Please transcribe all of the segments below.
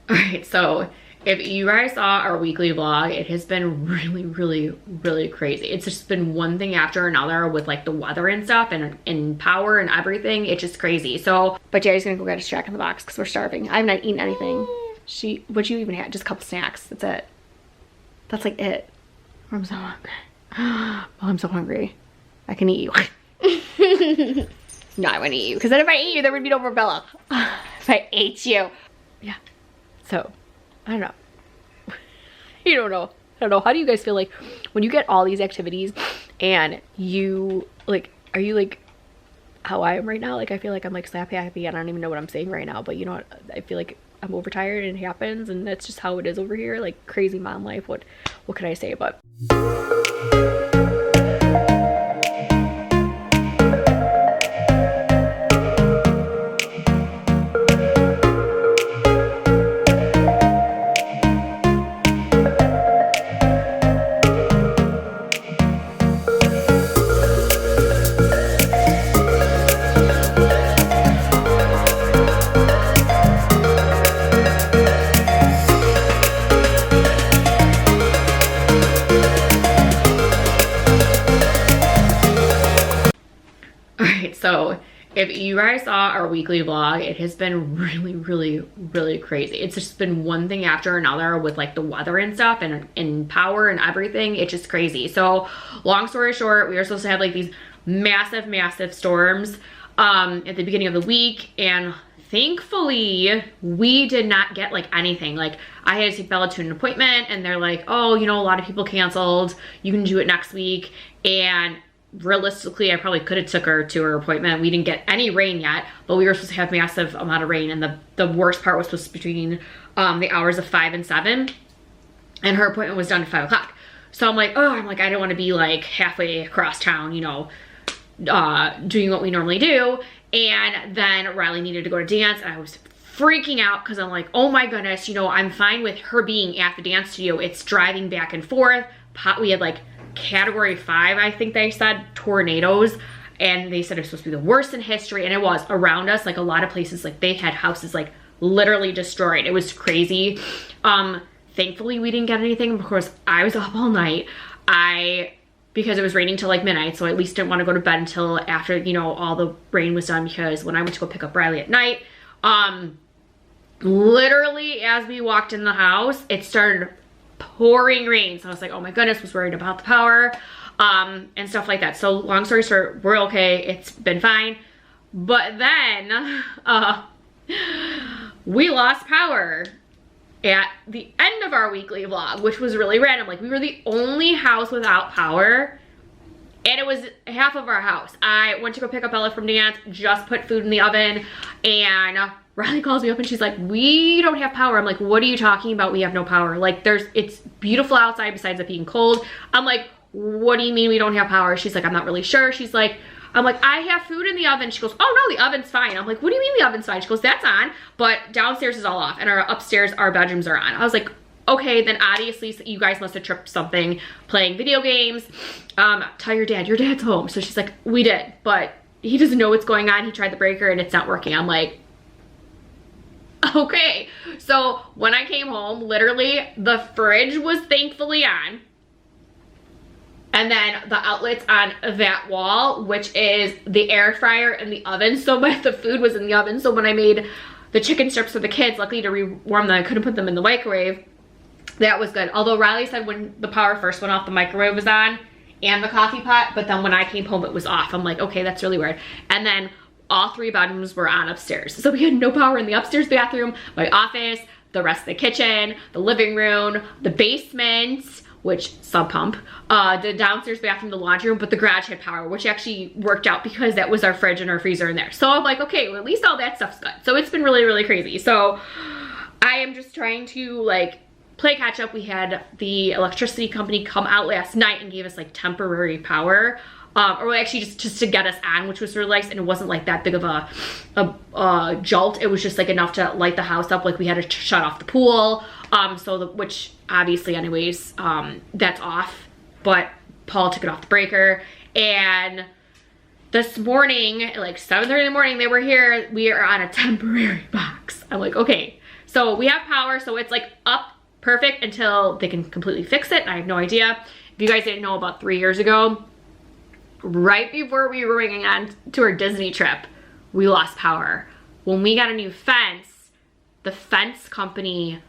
All right, so if you guys saw our weekly vlog, it has been really crazy. It's just been one thing after another with like the weather and stuff and power and everything. It's just crazy. So, but Jerry's gonna go get us Jack in the Box because we're starving. I have not eaten anything. What'd you even have? Just a couple snacks. That's it. That's like it. I'm so hungry. Oh, I'm so hungry. I can eat you. No, I want to eat you because then if I eat you, there would be no more Bella. If I ate you. Yeah. So, I don't know. You don't know. I don't know. How do you guys feel like when you get all these activities and you like, are you like how I am right now? Like, I feel like I'm like slap happy. I don't even know what I'm saying right now, but you know what? I feel like I'm overtired and it happens and that's just how it is over here. Like crazy mom life. What can I say? But so if you guys saw our weekly vlog, it has been really crazy. It's just been one thing after another with like the weather and stuff and power and everything. It's just crazy. So long story short, we were supposed to have like these massive storms at the beginning of the week, and thankfully we did not get like anything. Like I had to take Bella to an appointment and they're like, oh, you know, a lot of people canceled, you can do it next week. And realistically, I probably could have took her to her appointment. We didn't get any rain yet, but we were supposed to have massive amount of rain, and the worst part was supposed to be between the hours of 5 and 7, and her appointment was done at 5 o'clock. So I'm like, I don't want to be like halfway across town, you know, doing what we normally do. And then Riley needed to go to dance, and I was freaking out because I'm like, oh my goodness, you know, I'm fine with her being at the dance studio. It's driving back and forth. We had like category 5, I think they said, tornadoes, and they said it's supposed to be the worst in history, and it was. Around us, like a lot of places, like they had houses like literally destroyed. It was crazy. Thankfully we didn't get anything. Of course, I was up all night. Because it was raining till like midnight, so I at least didn't want to go to bed until after, you know, all the rain was done, because when I went to go pick up Riley at night, literally as we walked in the house, it started pouring rain. So I was like, oh my goodness, was worried about the power and stuff like that. So long story short, we're okay. It's been fine. But then we lost power at the end of our weekly vlog, which was really random. Like we were the only house without power, and it was half of our house. I went to go pick up Ella from dance, just put food in the oven, and Riley calls me up and she's like, we don't have power. I'm like, what are you talking about? We have no power. Like it's beautiful outside besides it being cold. I'm like, what do you mean we don't have power? She's like, I'm not really sure. I'm like, I have food in the oven. She goes, oh no, the oven's fine. I'm like, what do you mean the oven's fine? She goes, that's on, but downstairs is all off, and our upstairs, our bedrooms are on. I was like, okay, then obviously you guys must have tripped something playing video games. Tell your dad's home. So she's like, we did, but he doesn't know what's going on. He tried the breaker and it's not working. I'm like, okay. So when I came home, literally the fridge was thankfully on. And then the outlets on that wall, which is the air fryer and the oven. So the food was in the oven. So when I made the chicken strips for the kids, luckily to rewarm them, I couldn't put them in the microwave. That was good. Although Riley said when the power first went off, the microwave was on and the coffee pot. But then when I came home, it was off. I'm like, okay, that's really weird. And then all 3 bedrooms were on upstairs. So we had no power in the upstairs bathroom, my office, the rest of the kitchen, the living room, the basement, which sub pump, the downstairs bathroom, the laundry room, but the garage had power, which actually worked out because that was our fridge and our freezer in there. So I'm like, okay, well, at least all that stuff's good. So it's been really crazy. So I am just trying to like play catch up. We had the electricity company come out last night and gave us like temporary power. Or actually just to get us on, which was really nice, and it wasn't like that big of a jolt. It was just like enough to light the house up. Like we had to shut off the pool, which obviously anyways, that's off, but Paul took it off the breaker. And this morning, like 7:30 in the morning, they were here. We are on a temporary box. I'm like, okay. So we have power, so it's like up perfect until they can completely fix it. I have no idea. If you guys didn't know, about 3 years ago, right before we were going on to our Disney trip, we lost power. When we got a new fence, the fence company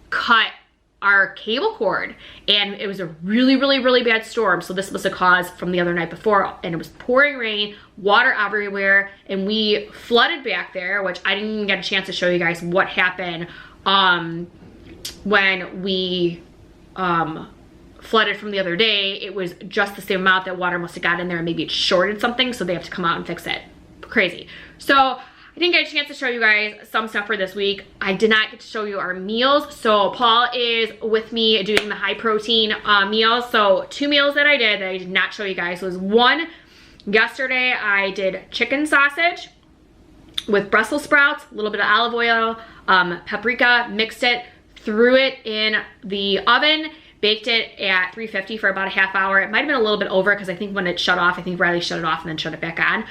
cut our cable cord, and it was a really, really, really bad storm. So this was a cause from the other night before, and it was pouring rain, water everywhere, and we flooded back there, which I didn't even get a chance to show you guys what happened when we flooded from the other day. It was just the same amount that water must have got in there, and maybe it shorted something, so they have to come out and fix it. Crazy. So I didn't get a chance to show you guys some stuff for this week. I did not get to show you our meals. So Paul is with me doing the high protein meals. So 2 meals that I did not show you guys was one, yesterday I did chicken sausage with Brussels sprouts, a little bit of olive oil, paprika, mixed it, threw it in the oven, baked it at 350 for about a half hour. It might have been a little bit over because I think when it shut off, I think Riley shut it off and then shut it back on.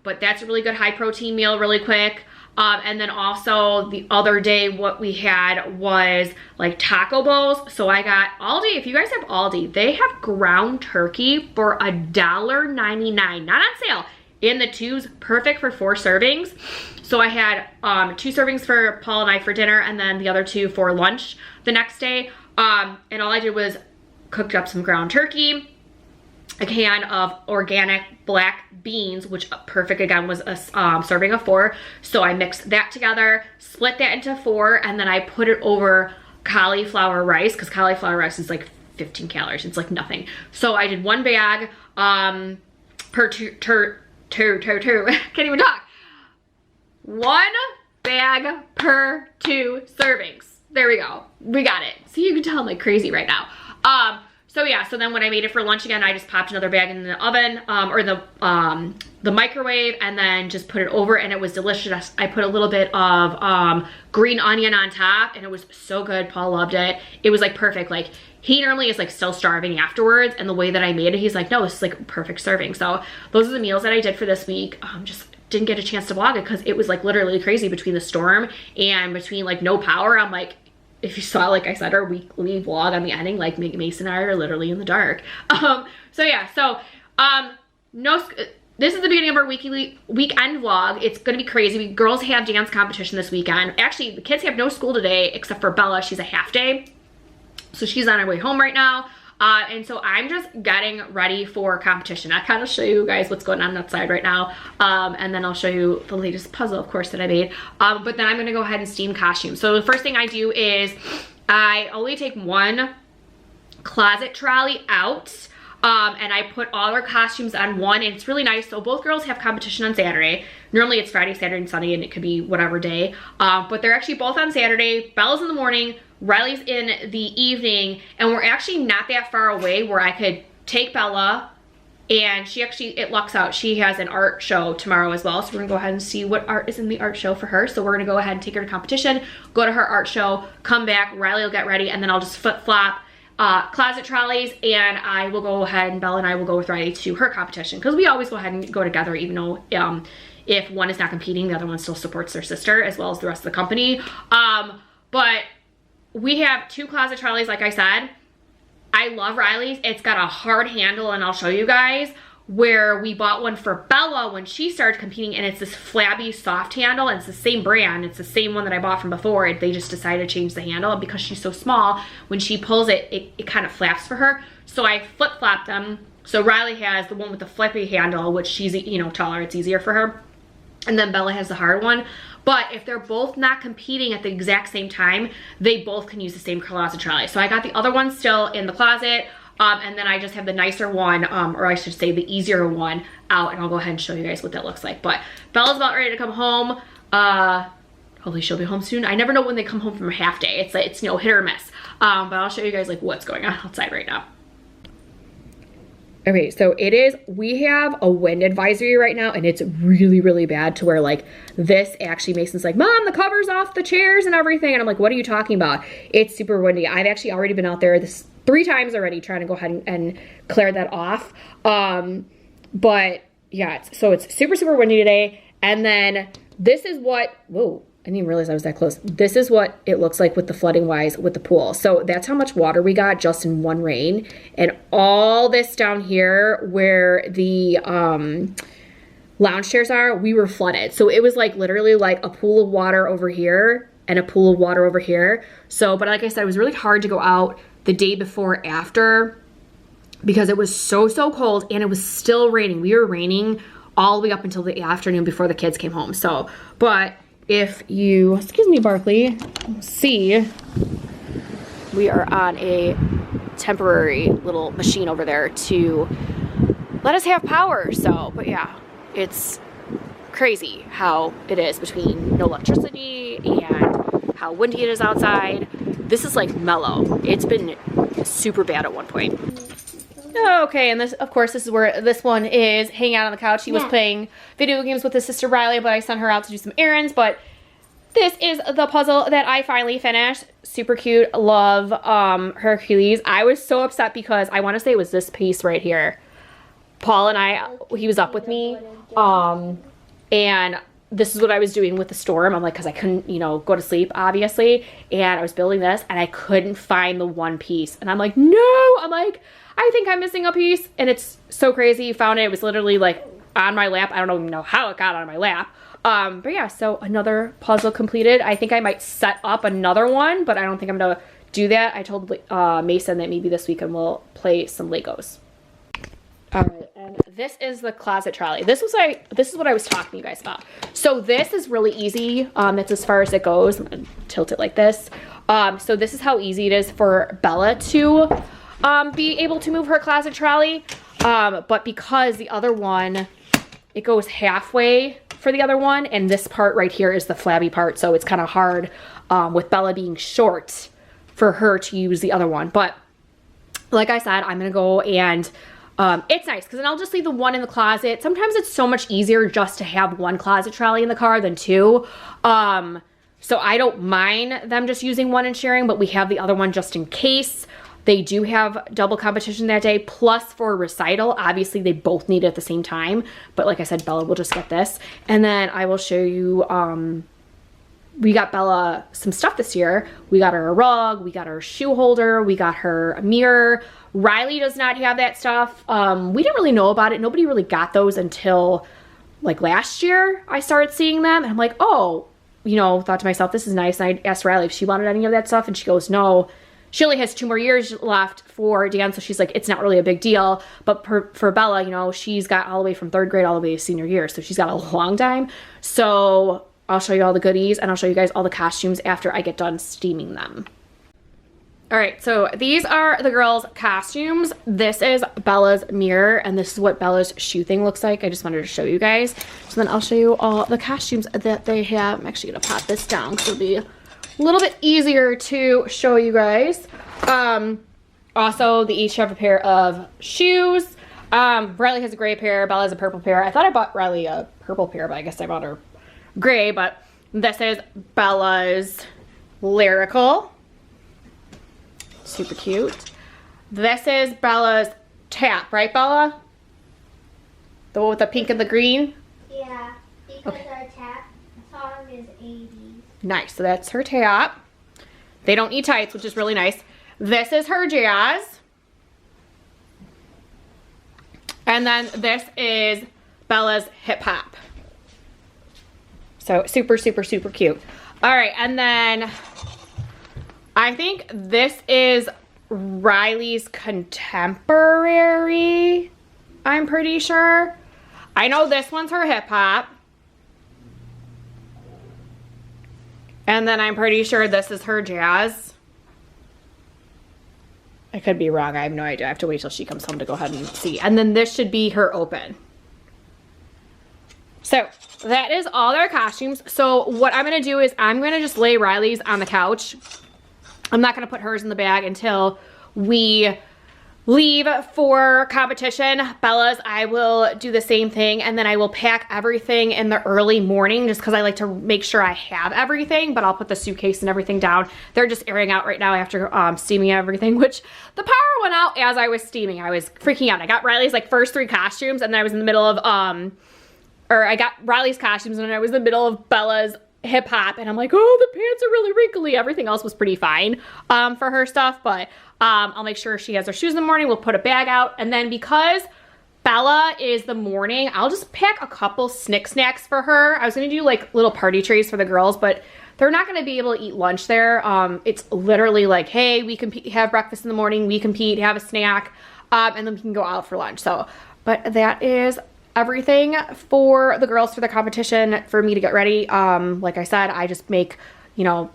But that's a really good high protein meal really quick. And then also the other day what we had was like taco bowls. So I got Aldi. If you guys have Aldi, they have ground turkey for $1.99, not on sale, in the tubes, perfect for 4 servings. So I had 2 servings for Paul and I for dinner, and then the other 2 for lunch the next day. And all I did was cooked up some ground turkey, a can of organic black beans, which perfect again was a serving of 4. So I mixed that together, split that into 4, and then I put it over cauliflower rice, because cauliflower rice is like 15 calories. It's like nothing. So I did 1 bag per two, can't even talk. 1 bag per 2 servings. There we go. We got it. So you can tell I'm like crazy right now. So yeah, so then when I made it for lunch again, I just popped another bag in the oven, or the microwave, and then just put it over, and it was delicious. I put a little bit of green onion on top, and it was so good. Paul loved it. It was like perfect. Like, he normally is like still starving afterwards, and the way that I made it, he's like, no, this is like a perfect serving. So those are the meals that I did for this week. Just didn't get a chance to vlog it because it was like literally crazy between the storm and between like no power. I'm like, if you saw, like I said, our weekly vlog on the ending, like Mason and I are literally in the dark. So yeah, so this is the beginning of our weekend vlog. It's gonna be crazy. Girls have dance competition this weekend. Actually, the kids have no school today except for Bella. She's a half day, so she's on her way home right now. And so I'm just getting ready for competition. I kind of show you guys what's going on outside right now. And then I'll show you the latest puzzle, of course, that I made. But then I'm gonna go ahead and steam costumes. So the first thing I do is I only take 1 closet trolley out. And I put all our costumes on one, and it's really nice. So both girls have competition on Saturday. Normally it's Friday, Saturday, and Sunday, and it could be whatever day. But they're actually both on Saturday. Bella's in the morning, Riley's in the evening, and we're actually not that far away where I could take Bella, and it lucks out. She has an art show tomorrow as well, so we're gonna go ahead and see what art is in the art show for her. So we're gonna go ahead and take her to competition, go to her art show, come back, Riley will get ready, and then I'll just flip-flop closet trolleys, and I will go ahead, and Bella and I will go with Riley to her competition, because we always go ahead and go together, even though if one is not competing, the other one still supports their sister as well as the rest of the company. But we have 2 closet trolleys, like I said. I love Riley's. It's got a hard handle, and I'll show you guys, where we bought one for Bella when she started competing, and it's this flabby soft handle, and it's the same brand. It's the same one that I bought from before. They just decided to change the handle, and because she's so small, when she pulls it, it kind of flaps for her. So I flip-flopped them. So Riley has the one with the flippy handle, which she's, you know, taller, it's easier for her. And then Bella has the hard one. But if they're both not competing at the exact same time, they both can use the same closet trolley. So I got the other one still in the closet, and then I just have the nicer one, or I should say the easier one, out, and I'll go ahead and show you guys what that looks like. But Bella's about ready to come home. Hopefully she'll be home soon. I never know when they come home from a half day. It's like, it's, you know, hit or miss. But I'll show you guys like what's going on outside right now. Okay, so we have a wind advisory right now, and it's really, really bad, to where like this actually Mason's like, Mom, the cover's off the chairs and everything. And I'm like, what are you talking about? It's super windy. I've actually already been out there 3 times already trying to go ahead and clear that off. But yeah, so it's super, super windy today. And then this is what, whoa, I didn't even realize I was that close. This is what it looks like with the flooding wise with the pool. So that's how much water we got just in one rain. And all this down here where the lounge chairs are, we were flooded. So it was like literally like a pool of water over here and a pool of water over here. So, but like I said, it was really hard to go out the day before after because it was so cold and it was still raining. We were raining all the way up until the afternoon before the kids came home. So, but if you, excuse me, Barkley, see, we are on a temporary little machine over there to let us have power. So, but yeah, it's crazy how it is between no electricity and how windy it is outside. This is like mellow. It's been super bad at one point. Okay, and this, of course, this is where this one is hanging out on the couch. He was playing video games with his sister Riley, but I sent her out to do some errands. But this is the puzzle that I finally finished. Super cute. Love Hercules. I was so upset because I want to say it was this piece right here. Paul and I, he was up with me, and this is what I was doing with the storm. I'm like, because I couldn't, you know, go to sleep, obviously, and I was building this, and I couldn't find the one piece. And I'm like, no! I'm like, I think I'm missing a piece, and it's so crazy. Found it. It was literally like on my lap. I don't even know how it got on my lap. But yeah, so another puzzle completed. I think I might set up another one, but I don't think I'm gonna do that. I told Mason that maybe this weekend we'll play some Legos. All right, and this is the closet trolley. This is what I was talking to you guys about. So this is really easy. That's as far as it goes. I'm gonna tilt it like this. So this is how easy it is for Bella to be able to move her closet trolley. But because the other one, it goes halfway for the other one, and this part right here is the flabby part, so it's kind of hard with Bella being short for her to use the other one. But like I said, I'm gonna go and it's nice because then I'll just leave the one in the closet. Sometimes it's so much easier just to have one closet trolley in the car than two. So I don't mind them just using one and sharing, but we have the other one just in case. They do have double competition that day, plus for recital. Obviously, they both need it at the same time. But like I said, Bella will just get this. And then I will show you, we got Bella some stuff this year. We got her a rug, we got her a shoe holder, we got her a mirror. Riley does not have that stuff. We didn't really know about it. Nobody really got those until like last year I started seeing them. And I'm like, oh, you know, thought to myself, this is nice. And I asked Riley if she wanted any of that stuff. And she goes, no. She only has 2 more years left for Dan, so she's like, it's not really a big deal. But for Bella, you know, she's got all the way from 3rd grade all the way to senior year, so she's got a long time. So I'll show you all the goodies, and I'll show you guys all the costumes after I get done steaming them. All right, so these are the girls' costumes. This is Bella's mirror, and this is what Bella's shoe thing looks like. I just wanted to show you guys. So then I'll show you all the costumes that they have. I'm actually gonna pop this down because it'll be a little bit easier to show you guys. Also, they each have a pair of shoes. Riley has a gray pair, Bella has a purple pair. I thought I bought Riley a purple pair, but I guess I bought her gray. But this is Bella's Lyrical. Super cute. This is Bella's Tap, right, Bella? The one with the pink and the green? Yeah, because our Tap song is 80s. Nice, so that's her Tap. They don't need tights, which is really nice. This is her Jazz. And then this is Bella's Hip Hop. So super, super, super cute. All right, and then I think this is Riley's Contemporary, I'm pretty sure. I know this one's her Hip Hop. And then I'm pretty sure this is her Jazz. I could be wrong. I have no idea. I have to wait till she comes home to go ahead and see. And then this should be her Open. So that is all their costumes. So what I'm going to do is I'm going to just lay Riley's on the couch. I'm not going to put hers in the bag until we leave for competition. Bella's, I will do the same thing, and then I will pack everything in the early morning just because I like to make sure I have everything, but I'll put the suitcase and everything down. They're just airing out right now after steaming everything, which the power went out as I was steaming. I was freaking out. I got Riley's like first 3 costumes, and then I was in the middle of, or I got Riley's costumes, and then I was in the middle of Bella's hip hop, and I'm like, oh, the pants are really wrinkly. Everything else was pretty fine for her stuff, but I'll make sure she has her shoes in the morning. We'll put a bag out, and then because Bella is the morning, I'll just pack a couple snacks for her. I was gonna do like little party trays for the girls, but they're not gonna be able to eat lunch there. It's literally like, hey, we can have breakfast in the morning, we compete, have a snack, and then we can go out for lunch. So, but that is everything for the girls for the competition for me to get ready. Like I said, I just make, you know,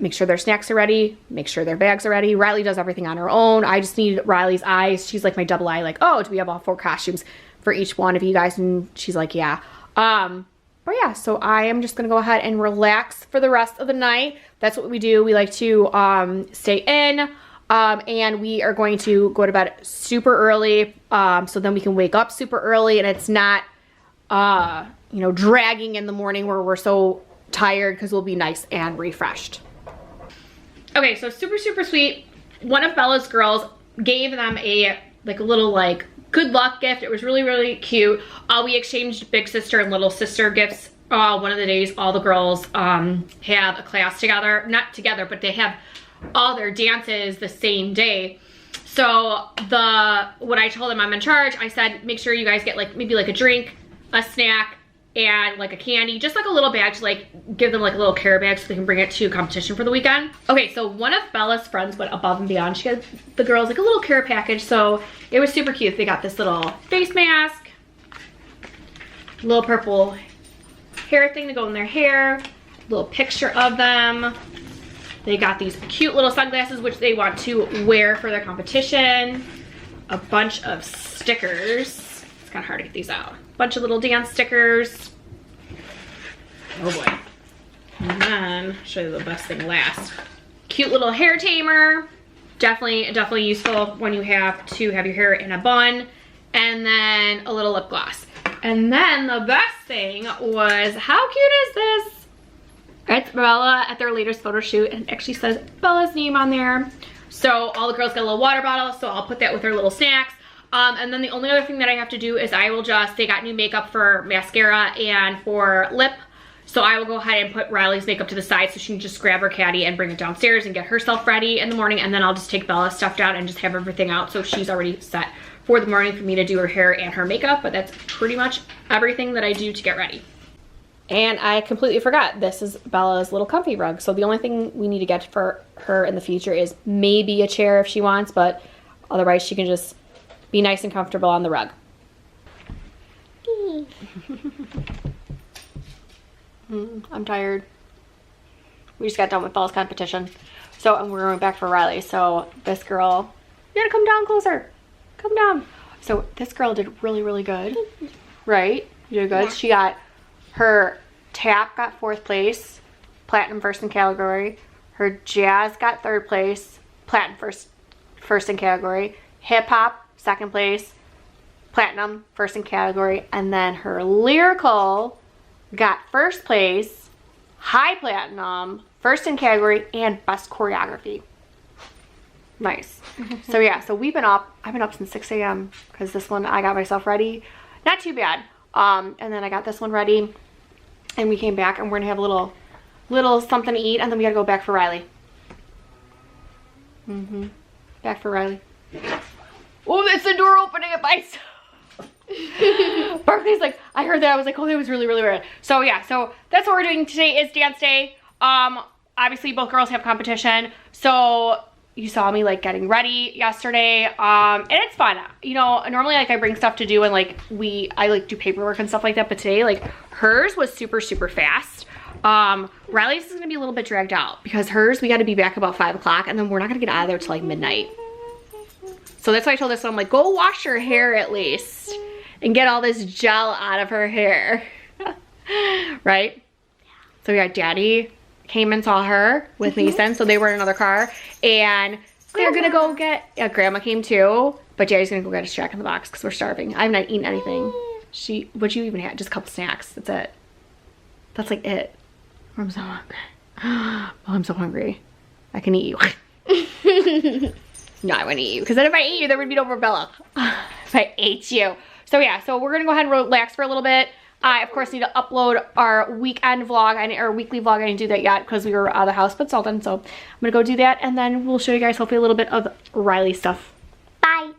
make sure their snacks are ready, make sure their bags are ready. Riley does everything on her own. I just need Riley's eyes. She's like my double eye, like, oh, do we have all 4 costumes for each one of you guys? And she's like, yeah. But yeah, so I am just gonna go ahead and relax for the rest of the night. That's what we do. We like to stay in. And we are going to go to bed super early, so then we can wake up super early and it's not, you know, dragging in the morning where we're so tired, because we'll be nice and refreshed. Okay, so super sweet. One of Bella's girls gave them a little good luck gift. It was really cute. We exchanged big sister and little sister gifts. One of the days all the girls have a class together, not together, but they have all their dances the same day. So when I told them I'm in charge, I said, make sure you guys get maybe a drink, a snack, and a candy, just a little bag to give them a little care bag so they can bring it to competition for the weekend. Okay, so one of Bella's friends went above and beyond. She got the girls a little care package, so it was super cute. They got this little face mask, little purple hair thing to go in their hair, little picture of them. They got these cute little sunglasses, which they want to wear for their competition. A bunch of stickers. It's kind of hard to get these out. Bunch of little dance stickers. Oh boy. And then, I'll show you the best thing last. Cute little hair tamer. Definitely useful when you have to have your hair in a bun. And then a little lip gloss. And then the best thing was, how cute is this? It's Bella at their latest photo shoot, and it actually says Bella's name on there. So all the girls got a little water bottle, so I'll put that with their little snacks. And then the only other thing that I have to do is they got new makeup for mascara and for lip. So I will go ahead and put Riley's makeup to the side so she can just grab her caddy and bring it downstairs and get herself ready in the morning. And then I'll just take Bella's stuff down and just have everything out so she's already set for the morning for me to do her hair and her makeup. But that's pretty much everything that I do to get ready. And I completely forgot, this is Bella's little comfy rug. So the only thing we need to get for her in the future is maybe a chair if she wants, but otherwise she can just be nice and comfortable on the rug. I'm tired. We just got done with Bella's competition. So and we're going back for Riley. So this girl, you gotta come down closer. Come down. So this girl did really good. Right? You did good. Yeah. She got her tap got 4th place, platinum first in category. Her jazz got 3rd place, platinum first in category. Hip hop 2nd place, platinum first in category. And then her lyrical got 1st place, high platinum, 1st in category, and best choreography. Nice. So yeah, so we've been up. I've been up since 6 a.m. because this one I got myself ready. Not too bad. And then I got this one ready. And we came back and we're gonna have a little something to eat, and then we gotta go back for Riley. Back for Riley. Oh, that's the door opening at myself. Barkley's like, I heard that. I was like, oh, that was really weird. So yeah, so that's what we're doing today is dance day. Obviously both girls have competition. So you saw me getting ready yesterday. And it's fun. You know, normally I bring stuff to do and I do paperwork and stuff like that, but today hers was super fast. Riley's is gonna be a little bit dragged out because hers, we gotta be back about 5 o'clock, and then we're not gonna get out of there till midnight. So that's why I told this one, I'm like, go wash your hair at least and get all this gel out of her hair. Right? So yeah, Daddy came and saw her with Mason, so they were in another car, and they're gonna go get, Grandma came too, but Daddy's gonna go get us Jack in the Box because we're starving. I've not eaten anything. What'd you even have? Just a couple snacks, that's it. That's it. I'm so hungry. Oh, I'm so hungry. I can eat you. No, I wouldn't eat you, because then if I ate you, there would be no more Bella. If I ate you. So yeah, so we're gonna go ahead and relax for a little bit. I, of course, need to upload our weekend vlog or weekly vlog. I didn't do that yet because we were out of the house, but Sultan. So I'm gonna go do that, and then we'll show you guys hopefully a little bit of Riley stuff. Bye.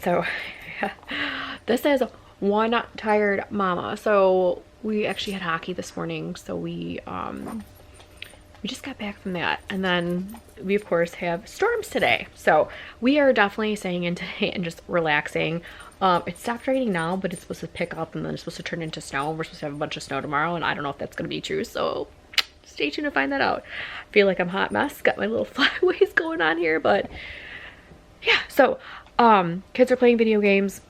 So this is one tired mama. So we actually had hockey this morning, so we just got back from that, and then we of course have storms today, so we are definitely staying in today and just relaxing. It stopped raining now, but it's supposed to pick up and then it's supposed to turn into snow. We're supposed to have a bunch of snow tomorrow, and I don't know if that's going to be true, so stay tuned to find that out. I feel like I'm a hot mess, got my little flyaways going on here, but yeah. So kids are playing video games.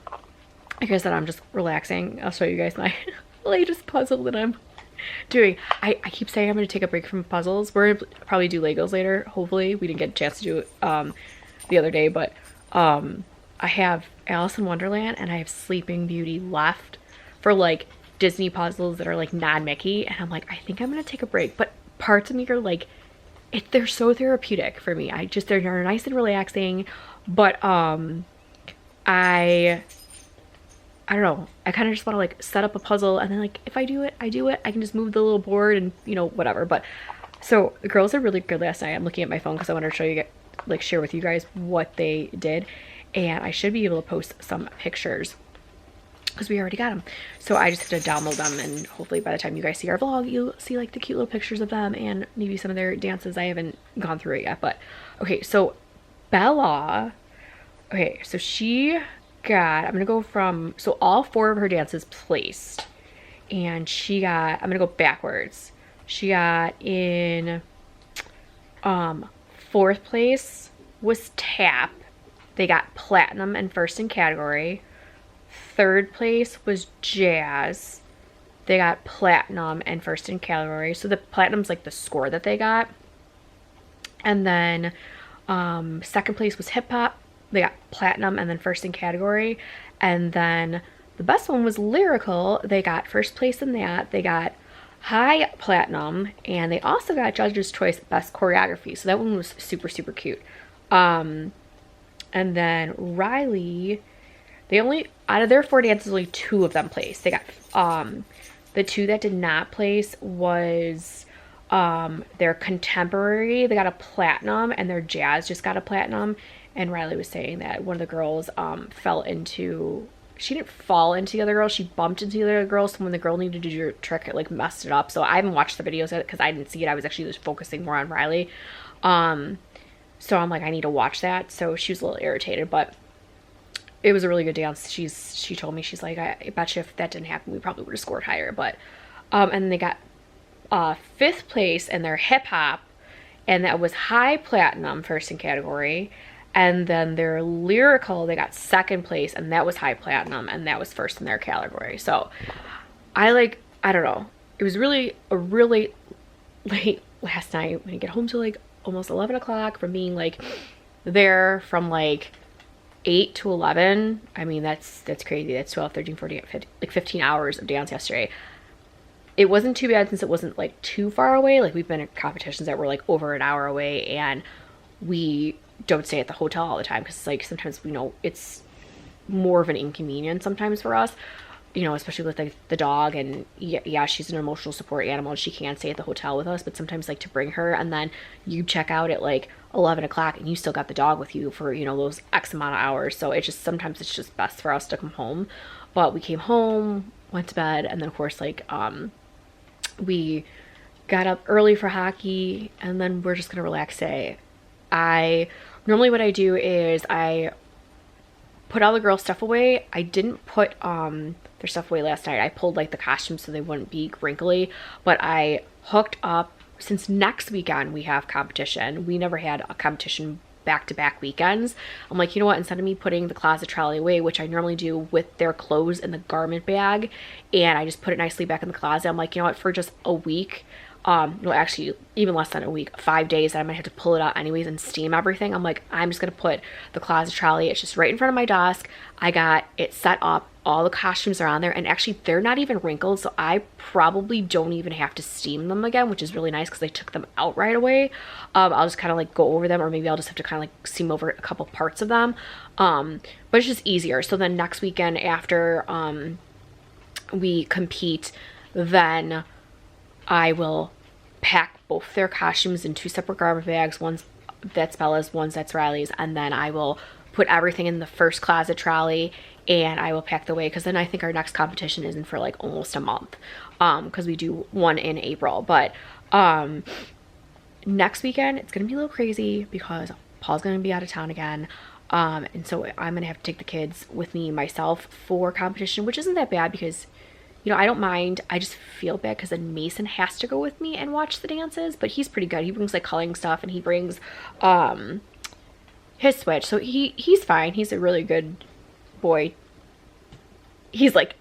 Like I said, I'm just relaxing. I'll show you guys my latest puzzle that I'm doing. I keep saying I'm going to take a break from puzzles. We're going to probably do Legos later, hopefully. We didn't get a chance to do it the other day, but I have Alice in Wonderland and I have Sleeping Beauty left for like Disney puzzles that are like non-Mickey, and I'm like, I think I'm going to take a break. But parts of me are like, they're so therapeutic for me. They're nice and relaxing, but I don't know. I kind of just want to like set up a puzzle, and then like if I do it, I do it. I can just move the little board and, you know, whatever. But so the girls are really good last night. I'm looking at my phone because I wanted to show you, like, share with you guys what they did, and I should be able to post some pictures because we already got them. So I just have to download them, and hopefully by the time you guys see our vlog, you'll see like the cute little pictures of them and maybe some of their dances. I haven't gone through it yet, but okay. So Bella, okay, so she got, I'm gonna go from, so all 4 of her dances placed, and she got, I'm gonna go backwards. She got in 4th place was tap. They got platinum and first in category. 3rd place was jazz. They got platinum and first in category. So the platinum's like the score that they got. And then 2nd place was hip hop. They got platinum and then first in category. And then the best one was lyrical. They got first place in that. They got high platinum, and they also got judge's choice best choreography. So that one was super, super cute. And then Riley, they only, out of their 4 dances, only 2 of them placed. They got the 2 that did not place was their contemporary. They got a platinum, and their jazz just got a platinum. And Riley was saying that one of the girls fell into, she didn't fall into the other girl, she bumped into the other girl. So when the girl needed to do your trick, it like messed it up. So I haven't watched the videos yet because I didn't see it. I was actually just focusing more on Riley. So I'm like, I need to watch that. So she was a little irritated, but it was a really good dance. She told me, she's like, I bet you if that didn't happen, we probably would have scored higher. But and then they got 5th place in their hip hop, and that was high platinum, first in category. And then their lyrical, they got 2nd place, and that was high platinum, and that was first in their category. So I don't know. It was really late last night when I get home to like almost 11 o'clock from being like there from like 8 to 11. I mean, that's crazy. That's 12, 13, 14, 15, like 15 hours of dance yesterday. It wasn't too bad since it wasn't like too far away. Like we've been in competitions that were like over an hour away, and we don't stay at the hotel all the time because like sometimes we know it's more of an inconvenience sometimes for us, you know, especially with like the dog. And yeah, she's an emotional support animal and she can stay at the hotel with us, but sometimes like to bring her and then you check out at like 11 o'clock and you still got the dog with you for, you know, those X amount of hours. So it just, sometimes it's just best for us to come home. But we came home, went to bed, and then of course like we got up early for hockey, and then we're just gonna relax today. Normally what I do is I put all the girls' stuff away. I didn't put their stuff away last night. I pulled like the costumes so they wouldn't be wrinkly, but I hooked up, since next weekend we have competition. We never had a competition back-to-back weekends. I'm like, you know what, instead of me putting the closet trolley away, which I normally do with their clothes in the garment bag, and I just put it nicely back in the closet, I'm like, you know what, for just a week, no, actually even less than a week, 5 days, that I might have to pull it out anyways and steam everything. I'm like, I'm just gonna put the closet trolley, it's just right in front of my desk. I got it set up, all the costumes are on there, and actually they're not even wrinkled, so I probably don't even have to steam them again, which is really nice because I took them out right away. I'll just kind of like go over them, or maybe I'll just have to kind of like steam over a couple parts of them, but it's just easier. So then next weekend after we compete, then I will pack both their costumes in 2 separate garment bags. One's that's Bella's, one's that's Riley's, and then I will put everything in the first closet trolley, and I will pack the way, because then I think our next competition isn't for like almost a month, because we do one in April. But next weekend it's gonna be a little crazy because Paul's gonna be out of town again, and so I'm gonna have to take the kids with me myself for competition, which isn't that bad because, you know, I don't mind. I just feel bad because then Mason has to go with me and watch the dances, but he's pretty good. He brings like coloring stuff, and he brings his Switch, so he's fine. He's a really good boy. He's like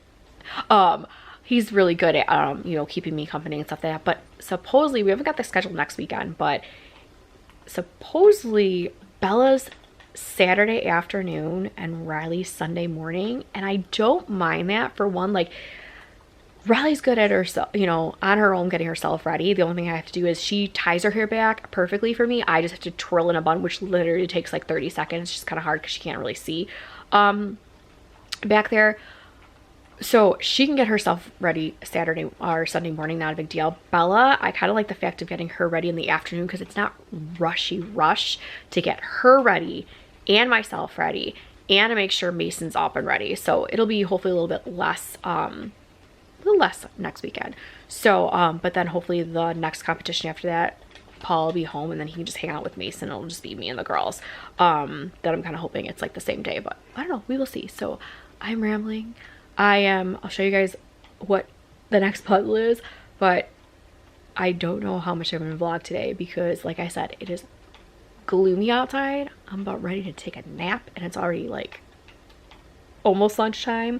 he's really good at you know, keeping me company and stuff like that. But supposedly, we haven't got the schedule next weekend, but supposedly Bella's Saturday afternoon and Riley's Sunday morning, and I don't mind that. For one, like, Riley's good at herself, you know, on her own, getting herself ready. The only thing I have to do is she ties her hair back perfectly for me. I just have to twirl in a bun, which literally takes like 30 seconds. It's just kind of hard because she can't really see back there. So she can get herself ready Saturday or Sunday morning, not a big deal. Bella, I kind of like the fact of getting her ready in the afternoon because it's not rush to get her ready and myself ready and to make sure Mason's up and ready. So it'll be hopefully a little bit less next weekend. So but then hopefully the next competition after that, Paul will be home and then he can just hang out with Mason. It'll just be me and the girls. That I'm kind of hoping it's like the same day, but I don't know, we will see. So I'm rambling. I'll show you guys what the next puzzle is, but I don't know how much I'm gonna vlog today because, like I said, it is gloomy outside. I'm about ready to take a nap and it's already like almost lunchtime,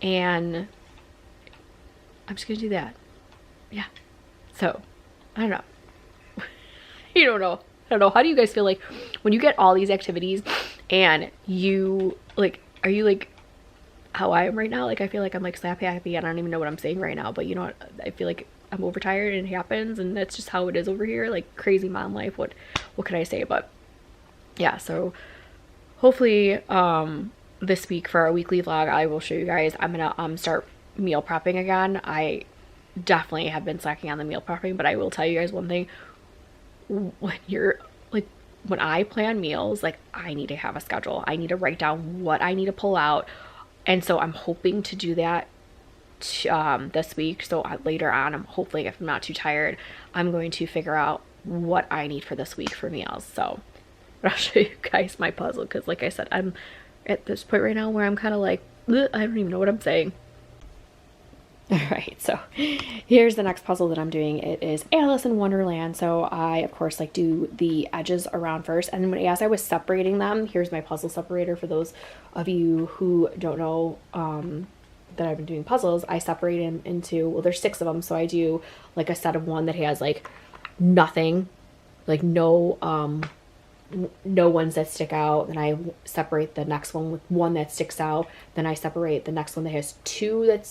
and I'm just gonna do that. Yeah. So I don't know. You don't know. I don't know. How do you guys feel like when you get all these activities and you like, are you like how I am right now? Like, I feel like I'm like slap happy. I don't even know what I'm saying right now, but you know what? I feel like I'm overtired and it happens, and that's just how it is over here. Like, crazy mom life. What can I say? But yeah, so hopefully this week for our weekly vlog, I will show you guys. I'm gonna start meal prepping again. I definitely have been slacking on the meal prepping, but I will tell you guys one thing. When I plan meals, like, I need to have a schedule. I need to write down what I need to pull out. And so I'm hoping to do that this week. So later on, I'm hopefully, if I'm not too tired, I'm going to figure out what I need for this week for meals. So I'll show you guys my puzzle because, like I said, I'm at this point right now where I'm kind of like, I don't even know what I'm saying. All right, so here's the next puzzle that I'm doing. It is Alice in Wonderland. So I, of course, like do the edges around first. And then as I was separating them, here's my puzzle separator. For those of you who don't know that I've been doing puzzles, I separate them into, well, there's 6 of them. So I do like a set of one that has like nothing, like no ones that stick out. Then I separate the next one with one that sticks out. Then I separate the next one that has 2 that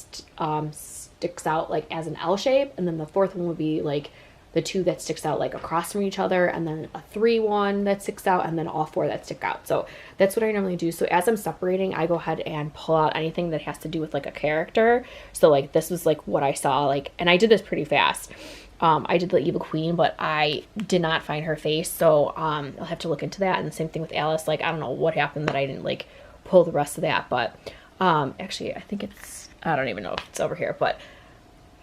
sticks out like as an L shape, and then the 4th one would be like the 2 that sticks out like across from each other, and then a 3 one that sticks out, and then all 4 that stick out. So that's what I normally do. So as I'm separating, I go ahead and pull out anything that has to do with like a character. So like this was like what I saw, like, and I did this pretty fast. I did the Evil Queen, but I did not find her face, so I'll have to look into that. And the same thing with Alice. Like, I don't know what happened that I didn't like pull the rest of that, but actually I think it's, I don't even know if it's over here, but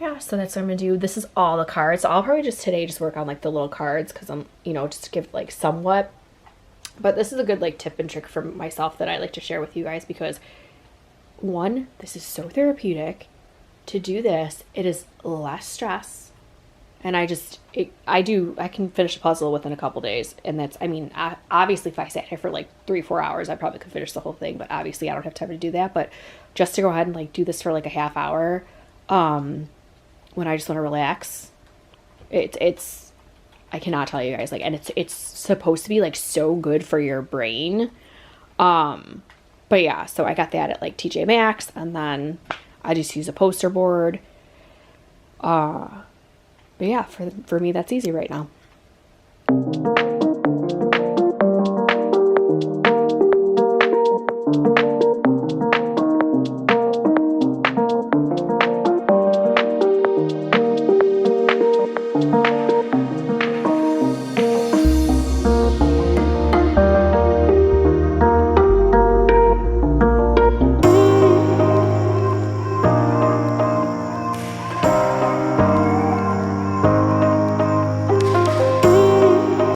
yeah, so that's what I'm gonna do. This is all the cards. So I'll probably just today just work on like the little cards because I'm, you know, just to give like somewhat. But this is a good like tip and trick for myself that I like to share with you guys because one, this is so therapeutic. To do this, it is less stress. And I can finish a puzzle within a couple days. And that's, I mean, obviously if I sat here for like 3-4 hours, I probably could finish the whole thing, but obviously I don't have time to do that. But just to go ahead and like do this for like a half hour, when I just want to relax, it's, I cannot tell you guys, like, and it's supposed to be like so good for your brain. But yeah, so I got that at like TJ Maxx, and then I just use a poster board. But yeah, for me, that's easy right now.